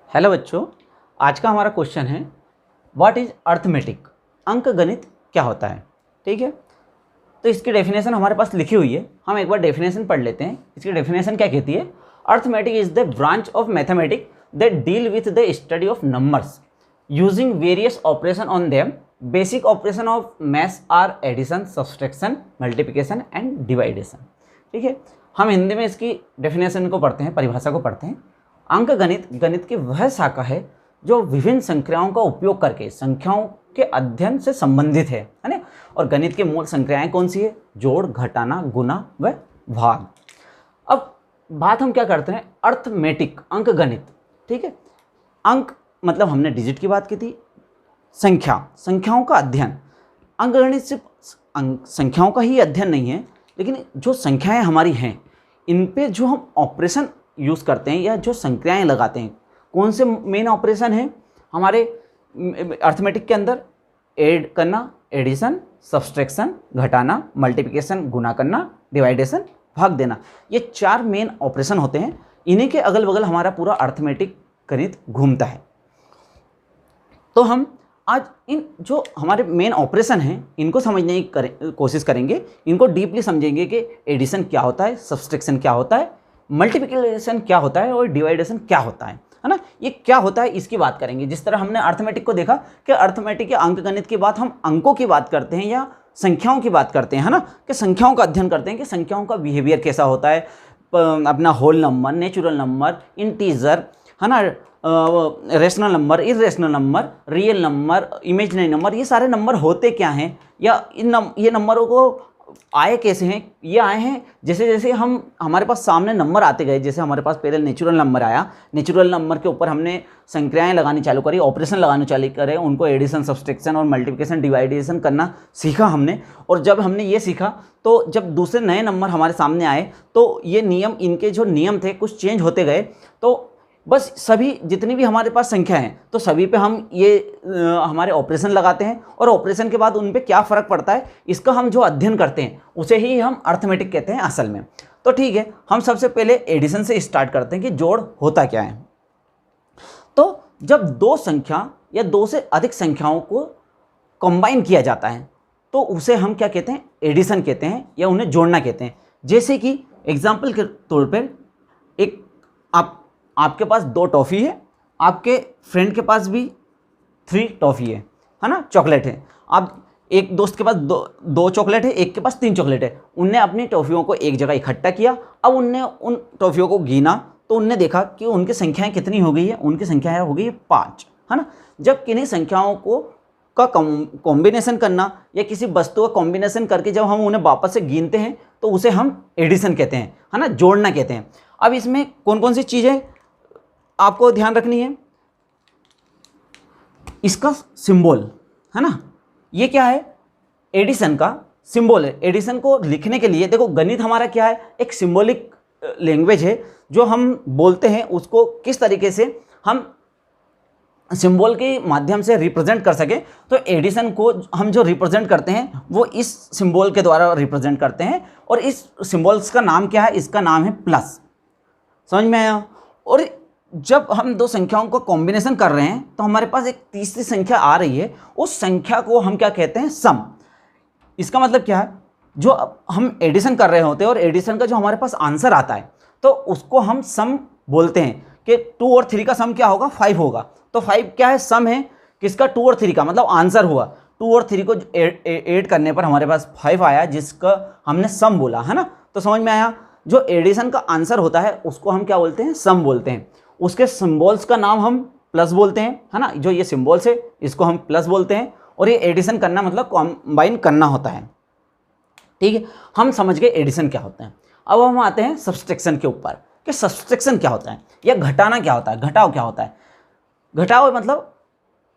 Hello बच्चों, आज का हमारा क्वेश्चन है व्हाट इज अर्थमेटिक। अंक गणित क्या होता है। ठीक है, तो इसकी डेफिनेशन हमारे पास लिखी हुई है। हम एक बार डेफिनेशन पढ़ लेते हैं। इसकी डेफिनेशन क्या कहती है। Arithmetic is the branch of mathematic that deal with the study of numbers using various operation on them. Basic operation of maths are addition, subtraction, multiplication and divideation. ठीक है, हम हिंदी में इसकी डेफिनेशन को पढ़ते हैं, परिभाषा को पढ़ते हैं। अंक गणित गणित की वह शाखा है जो विभिन्न संख्याओं का उपयोग करके संख्याओं के अध्ययन से संबंधित है ना। और गणित की मूल संख्याएं कौन सी है? जोड़, घटाना, गुना व भाग। अब बात हम क्या करते हैं, अर्थमेटिक अंक गणित। ठीक है, अंक मतलब हमने डिजिट की बात की थी, संख्याओं का अध्ययन। अंक गणित सिर्फ संख्याओं का ही अध्ययन नहीं है, लेकिन जो संख्याएं हमारी हैं इन पे जो हम ऑपरेशन यूज़ करते हैं या जो संख्याएं लगाते हैं, कौन से मेन ऑपरेशन है हमारे अर्थमेटिक के अंदर? ऐड करना, एडिशन, सब्सट्रैक्शन, घटाना, मल्टीप्लिकेशन, गुना करना, डिवाइडेशन, भाग देना। ये 4 मेन ऑपरेशन होते हैं। इन्हीं के अगल बगल हमारा पूरा अर्थमेटिक गणित घूमता है। तो हम आज इन जो हमारे मेन ऑपरेशन हैं इनको समझने की कोशिश करेंगे, इनको डीपली समझेंगे कि एडिशन क्या होता है, सब्सट्रैक्शन क्या होता है, मल्टीप्लिकेशन क्या होता है और डिवाइडेशन क्या होता है ना। ये क्या होता है इसकी बात करेंगे। जिस तरह हमने अर्थमेटिक को देखा कि अर्थमेटिक या अंक गणित की बात हम अंकों की बात करते हैं या संख्याओं की बात करते हैं, है ना, कि संख्याओं का अध्ययन करते हैं कि संख्याओं का बिहेवियर कैसा होता है, अपना whole number, natural number, integer, है ना, rational number, irrational number, real number, imaginary number, ये सारे नंबर होते क्या हैं, या ये नंबरों को आए कैसे हैं। ये आए हैं जैसे जैसे हमारे पास सामने नंबर आते गए। जैसे हमारे पास पहले नेचुरल नंबर आया, नेचुरल नंबर के ऊपर हमने संख्याएं लगानी चालू करी, ऑपरेशन लगाने चालू करे, उनको एडिशन, सब्सट्रैक्शन और मल्टीप्लिकेशन, डिवाइडेशन करना सीखा हमने। और जब हमने ये सीखा तो जब दूसरे नए नंबर हमारे सामने आए तो ये नियम, इनके जो नियम थे कुछ चेंज होते गए। तो बस सभी जितनी भी हमारे पास संख्या हैं तो सभी पे हम ये हमारे ऑपरेशन लगाते हैं, और ऑपरेशन के बाद उन पे क्या फ़र्क पड़ता है इसका हम जो अध्ययन करते हैं उसे ही हम अर्थमेटिक कहते हैं असल में। तो ठीक है, हम सबसे पहले एडिशन से स्टार्ट करते हैं कि जोड़ होता क्या है। तो जब दो संख्या या दो से अधिक संख्याओं को कंबाइन किया जाता है तो उसे हम क्या कहते हैं? एडिशन कहते हैं या उन्हें जोड़ना कहते हैं। जैसे कि एग्जाम्पल के तौर पर एक आपके पास 2 टॉफ़ी है, आपके फ्रेंड के पास भी 3 टॉफ़ी है ना, चॉकलेट है। आप एक दोस्त के पास दो चॉकलेट है, एक के पास 3 चॉकलेट है। उनने अपनी टॉफ़ियों को एक जगह इकट्ठा किया। अब उनने उन टॉफ़ियों को गिना तो उनने देखा कि उनकी संख्याएं कितनी हो गई है। उनकी संख्या हो गई है 5, है ना। जब किन्हीं संख्याओं को का कॉम्बिनेशन करना या किसी वस्तु का कॉम्बिनेशन करके जब हम उन्हें वापस से गिनते हैं तो उसे हम एडिशन कहते हैं, है ना, जोड़ना कहते हैं। अब इसमें कौन कौन सी चीज़ें आपको ध्यान रखनी है? इसका सिंबल, है ना, ये क्या है? एडिशन का सिंबल है। एडिशन को लिखने के लिए देखो, गणित हमारा क्या है? एक सिंबॉलिक लैंग्वेज है। जो हम बोलते हैं उसको किस तरीके से हम सिंबल के माध्यम से रिप्रेजेंट कर सके, तो एडिशन को हम जो रिप्रेजेंट करते हैं वो इस सिंबल के द्वारा रिप्रेजेंट करते हैं। और इस सिंबल्स का नाम क्या है? इसका नाम है प्लस। समझ में आया? और जब हम 2 संख्याओं का कॉम्बिनेशन कर रहे हैं तो हमारे पास एक तीसरी संख्या आ रही है, उस संख्या को हम क्या कहते हैं? सम। इसका मतलब क्या है? जो हम एडिशन कर रहे होते हैं और एडिशन का जो हमारे पास आंसर आता है तो उसको हम सम बोलते हैं कि 2 और 3 का सम क्या होगा? 5 होगा। तो 5 क्या है? सम है किसका? 2 और 3 का, मतलब आंसर हुआ। 2 और 3 को ऐड करने पर हमारे पास 5 आया, जिसका हमने सम बोला, है ना। तो समझ में आया? जो एडिशन का आंसर होता है उसको हम क्या बोलते हैं? सम बोलते हैं। उसके सिंबल्स का नाम हम प्लस बोलते हैं, है ना। जो ये सिंबल्स है इसको हम प्लस बोलते हैं। और ये एडिशन करना मतलब कॉम्बाइन करना होता है। ठीक है, हम समझ गए एडिशन क्या होता है। अब हम आते हैं सब्सट्रैक्शन के ऊपर कि सब्सट्रैक्शन क्या होता है या घटाना क्या होता है, घटाव क्या होता है। घटाव मतलब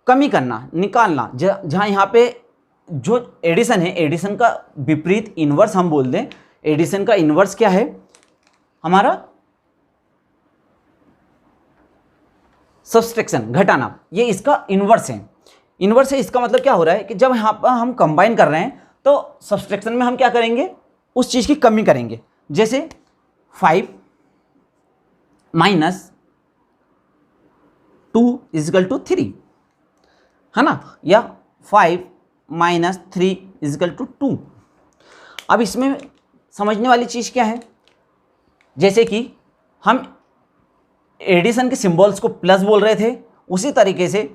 कमी करना, निकालना। जहाँ यहाँ पे जो एडिशन है, एडिशन का विपरीत इन्वर्स हम बोल दें। एडिशन का इन्वर्स क्या है? हमारा सब्सट्रैक्शन, घटाना। ये इसका इन्वर्स है। इन्वर्स है इसका मतलब क्या हो रहा है कि जब यहाँ पर हम कंबाइन कर रहे हैं तो सब्सट्रैक्शन में हम क्या करेंगे? उस चीज़ की कमी करेंगे। जैसे 5 माइनस 2 इजिकल टू 3, है ना, या 5 माइनस 3 इजिकल टू 2। अब इसमें समझने वाली चीज़ क्या है, जैसे कि हम एडिशन के सिंबल्स को प्लस बोल रहे थे, उसी तरीके से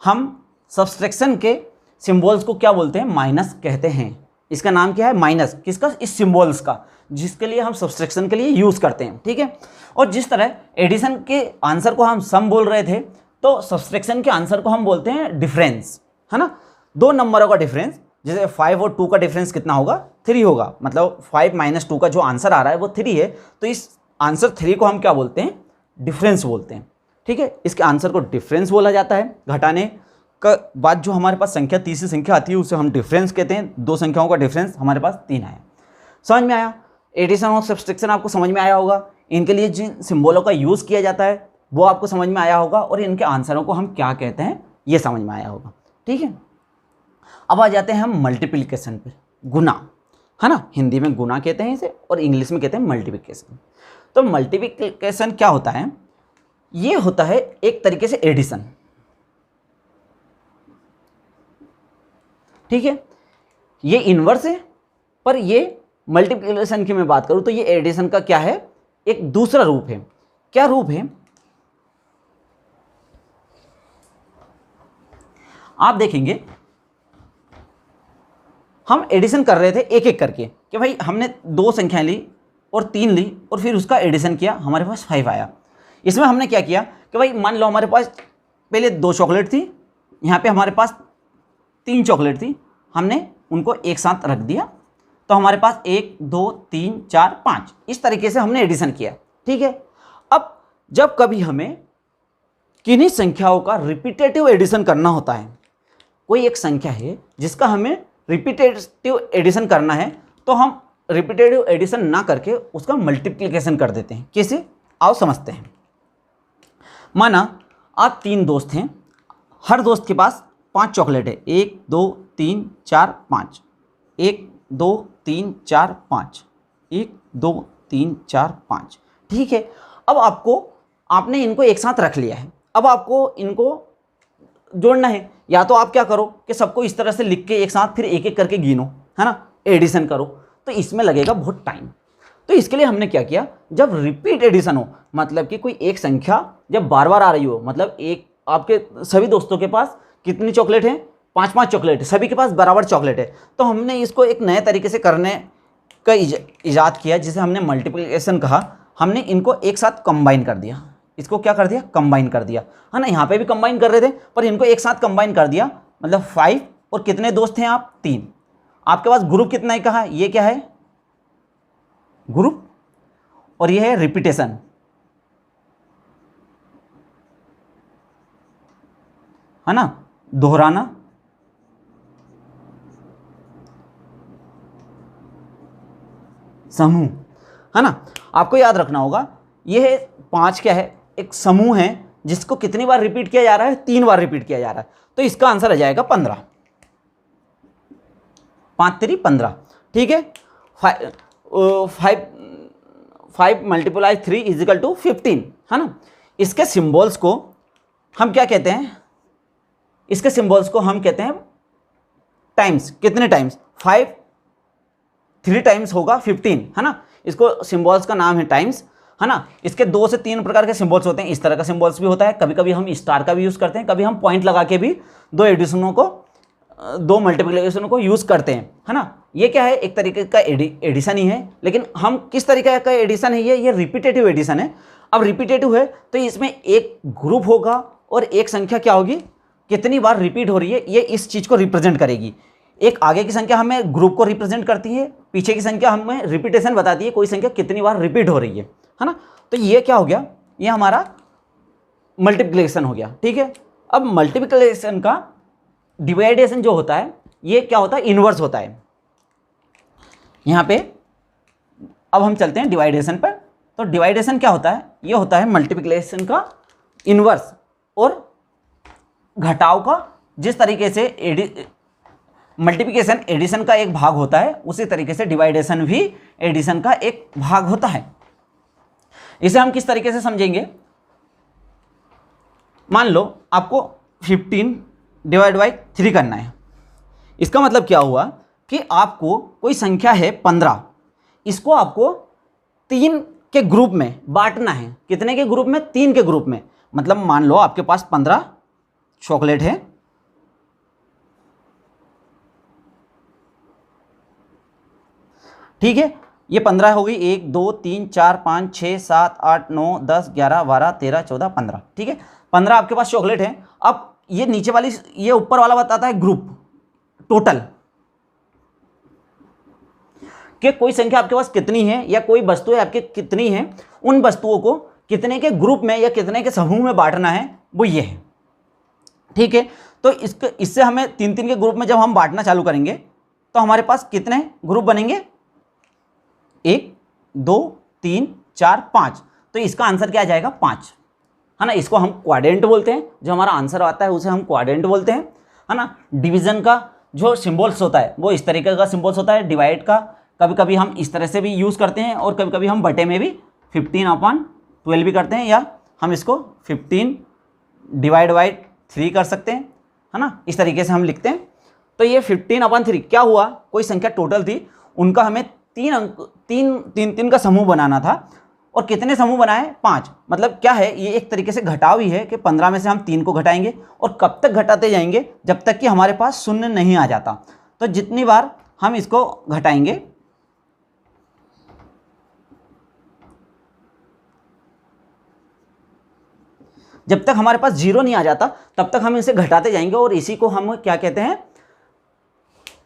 हम सब्सट्रैक्शन के सिंबल्स को क्या बोलते हैं, माइनस कहते हैं। इसका नाम क्या है, माइनस, किसका, इस सिंबल्स का, जिसके लिए हम सब्सट्रैक्शन के लिए यूज़ करते हैं, ठीक है। और जिस तरह एडिशन के आंसर को हम सम बोल रहे थे, तो सब्सट्रैक्शन के आंसर को हम बोलते हैं डिफरेंस, है ना। दो नंबरों का डिफरेंस, जैसे 5 और 2 का डिफरेंस कितना होगा, 3 होगा, मतलब 5 माइनस 2 का जो आंसर आ रहा है वो 3 है, तो इस आंसर 3 को हम क्या बोलते हैं, डिफरेंस बोलते हैं, ठीक है। इसके आंसर को डिफरेंस बोला जाता है। घटाने का बाद जो हमारे पास संख्या, तीसरी संख्या आती है, उसे हम डिफरेंस कहते हैं। दो संख्याओं का डिफरेंस हमारे पास 3 आया। समझ में आया, एडिशन और सब्सट्रैक्शन आपको समझ में आया होगा। इनके लिए जिन सिंबलों का यूज़ किया जाता है वो आपको समझ में आया होगा, और इनके आंसरों को हम क्या कहते हैं ये समझ में आया होगा, ठीक है। अब आ जाते हैं हम मल्टीप्लिकेशन पे, गुना, है ना, हिंदी में गुना कहते हैं इसे, और इंग्लिश में कहते हैं मल्टीप्लिकेशन। तो मल्टीप्लिकेशन क्या होता है, ये होता है एक तरीके से एडिशन, ठीक है। ये इनवर्स है, पर ये मल्टीप्लिकेशन की मैं बात करूं तो ये एडिशन का क्या है, एक दूसरा रूप है। क्या रूप है, आप देखेंगे हम एडिशन कर रहे थे एक एक करके, कि भाई हमने 2 संख्याएं ली और 3 ली और फिर उसका एडिशन किया, हमारे पास 5 आया। इसमें हमने क्या किया कि भाई मान लो हमारे पास पहले 2 चॉकलेट थी, यहाँ पे हमारे पास 3 चॉकलेट थी, हमने उनको एक साथ रख दिया, तो हमारे पास 1 2 3 4 5, इस तरीके से हमने एडिशन किया, ठीक है। अब जब कभी हमें किन्हीं संख्याओं का रिपीटेटिव एडिशन करना होता है, कोई एक संख्या है जिसका हमें रिपीटेटिव एडिशन करना है, तो हम रिपीटेटिव एडिशन ना करके उसका मल्टीप्लिकेशन कर देते हैं। कैसे, आओ समझते हैं। माना आप 3 दोस्त हैं, हर दोस्त के पास 5 चॉकलेट है, 1 2 3 4 5, 1 2 3 4 5, 1 2 3 4 5, ठीक है। अब आपने इनको एक साथ रख लिया है, अब आपको इनको जोड़ना है। या तो आप क्या करो कि सबको इस तरह से लिख के एक साथ फिर एक एक करके गिनो, है ना, एडिशन करो, तो इसमें लगेगा बहुत टाइम। तो इसके लिए हमने क्या किया, जब रिपीट एडिशन हो, मतलब कि कोई एक संख्या जब बार बार आ रही हो, मतलब एक आपके सभी दोस्तों के पास कितनी चॉकलेट है, 5-5 चॉकलेट है, सभी के पास बराबर चॉकलेट है, तो हमने इसको एक नए तरीके से करने का इजाद किया, जिसे हमने मल्टीप्लिकेशन कहा। हमने इनको एक साथ कंबाइन कर दिया, इसको क्या कर दिया, कंबाइन कर दिया, है ना। यहाँ पे भी कंबाइन कर रहे थे, पर इनको एक साथ कंबाइन कर दिया, मतलब 5, और कितने दोस्त हैं आप, 3। आपके पास ग्रुप कितना है कहा, ये क्या है, ग्रुप, और ये है रिपीटेशन, है ना, दोहराना, समूह, है ना। आपको याद रखना होगा, ये है 5 क्या है, एक समूह है जिसको कितनी बार रिपीट किया जा रहा है, 3 बार रिपीट किया जा रहा है, तो इसका आंसर आ जाएगा 15, 5 3 15, ठीक है। 5 मल्टीप्लाई 3 इजिकल टू 15, है ना। इसके सिंबल्स को हम क्या कहते हैं, इसके सिंबल्स को हम कहते हैं टाइम्स। कितने टाइम्स, 5 3 टाइम्स होगा 15, है ना। इसको सिंबल्स का नाम है टाइम्स, है ना। इसके 2 से 3 प्रकार के सिंबल्स होते हैं, इस तरह का सिंबल्स भी होता है, कभी कभी हम स्टार का भी यूज़ करते हैं, कभी हम पॉइंट लगा के भी 2 एडिशनों को, 2 मल्टीप्लिकेशनों को यूज़ करते हैं, है ना। ये क्या है, एक तरीके का एडिशन ही है, लेकिन हम किस तरीके का एडिशन है, ये रिपीटेटिव एडिशन है। अब रिपीटेटिव है तो इसमें एक ग्रुप होगा और एक संख्या क्या होगी, कितनी बार रिपीट हो रही है, ये इस चीज़ को रिप्रेजेंट करेगी। एक आगे की संख्या हमें ग्रुप को रिप्रेजेंट करती है, पीछे की संख्या हमें रिपीटेशन बताती है, कोई संख्या कितनी बार रिपीट हो रही है ना। तो ये क्या हो गया, ये हमारा मल्टीप्लिकेशन हो गया, ठीक है। अब मल्टीप्लिकेशन का डिवाइडेशन जो होता है, ये क्या होता है, इनवर्स होता है। यहाँ पे अब हम चलते हैं डिवाइडेशन पर। तो डिवाइडेशन क्या होता है, ये होता है मल्टीप्लिकेशन का इनवर्स और घटाव का। जिस तरीके से मल्टीप्लिकेशन एडिशन का एक भाग होता है, उसी तरीके से डिवाइडेशन भी एडिशन का एक भाग होता है। इसे हम किस तरीके से समझेंगे, मान लो आपको 15 डिवाइड बाई 3 करना है। इसका मतलब क्या हुआ कि आपको कोई संख्या है 15, इसको आपको 3 के ग्रुप में बांटना है। कितने के ग्रुप में? 3 के ग्रुप में। मतलब मान लो आपके पास 15 चॉकलेट है, ठीक है। ये 15 हो गई, 1 2 3 4 5 6 7 8 9 10 11 12 13 14 15, ठीक है। 15 आपके पास चॉकलेट है। अब ये नीचे वाली, ये ऊपर वाला बताता है ग्रुप टोटल, कि कोई संख्या आपके पास कितनी है या कोई वस्तुएं आपके कितनी है, उन वस्तुओं को कितने के ग्रुप में या कितने के समूह में बांटना है, वो ये है, ठीक है। तो इससे हमें 3-3 के ग्रुप में जब हम बांटना चालू करेंगे तो हमारे पास कितने ग्रुप बनेंगे? 1 2 3 4 5। तो इसका आंसर क्या आ जाएगा? 5, है ना। इसको हम क्वाड्रेंट बोलते हैं। जो हमारा आंसर आता है उसे हम क्वाड्रेंट बोलते हैं, है ना। डिवीजन का जो सिंबल्स होता है वो इस तरीके का सिंबल्स होता है। डिवाइड का कभी कभी हम इस तरह से भी यूज़ करते हैं, और कभी कभी हम बटे में भी 15/12 भी करते हैं, या हम इसको 15 डिवाइड बाई 3 कर सकते हैं, है ना। इस तरीके से हम लिखते हैं। तो ये 15/3 क्या हुआ? कोई संख्या टोटल थी, उनका हमें 3 का समूह बनाना था। और कितने समूह बनाए? 5। मतलब क्या है, ये एक तरीके से घटाव ही है कि 15 में से हम 3 को घटाएंगे, और कब तक घटाते जाएंगे? जब तक कि हमारे पास शून्य नहीं आ जाता। तो जितनी बार हम इसको घटाएंगे, जब तक हमारे पास 0 नहीं आ जाता तब तक हम इसे घटाते जाएंगे। और इसी को हम क्या कहते हैं?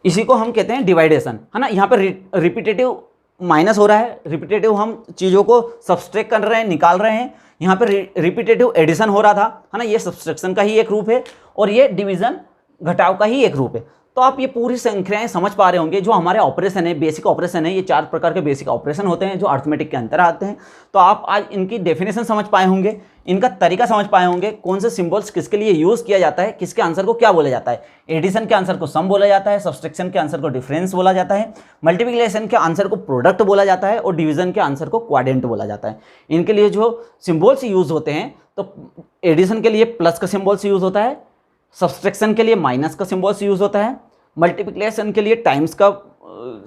इसी को हम कहते हैं डिवाइडेशन, है ना। यहाँ पर रिपीटेटिव माइनस हो रहा है, रिपीटेटिव हम चीज़ों को सब्सट्रैक्ट कर रहे हैं, निकाल रहे हैं। यहाँ पर रिपीटेटिव एडिशन हो रहा था, है ना। ये सब्सट्रैक्शन का ही एक रूप है, और ये डिवीजन घटाव का ही एक रूप है। तो आप ये पूरी संख्याएं समझ पा रहे होंगे। जो हमारे ऑपरेशन है, बेसिक ऑपरेशन है, ये 4 प्रकार के बेसिक ऑपरेशन होते हैं जो अर्थमेटिक के अंतर आते हैं। तो आप आज इनकी डेफिनेशन समझ पाए होंगे, इनका तरीका समझ पाए होंगे, कौन से सिंबल्स किसके लिए यूज़ किया जाता है, किसके आंसर को क्या बोला जाता है। एडिशन के आंसर को सम बोला जाता है, सब्सट्रैक्शन के आंसर को डिफरेंस बोला जाता है, मल्टीप्लिकेशन के आंसर को प्रोडक्ट बोला जाता है, और डिवीजन के आंसर को क्वाड्रेंट बोला जाता है। इनके लिए जो सिंबल्स यूज होते हैं, तो एडिशन के लिए प्लस का सिंबल्स यूज होता है, सब्सट्रैक्शन के लिए माइनस का सिंबल्स यूज होता है, मल्टीप्लिकेशन के लिए टाइम्स का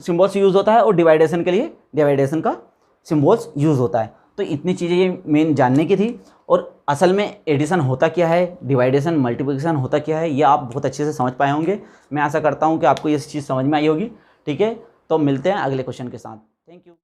सिंबल्स यूज होता है, और डिवाइडेशन के लिए डिवाइडेशन का सिंबल्स यूज होता है। तो इतनी चीज़ें ये मेन जानने की थी। और असल में एडिशन होता क्या है, डिवाइडेशन मल्टीप्लिकेशन होता क्या है, ये आप बहुत अच्छे से समझ पाए होंगे। मैं आशा करता हूँ कि आपको ये चीज़ समझ में आई होगी, ठीक है। तो मिलते हैं अगले क्वेश्चन के साथ। Thank you.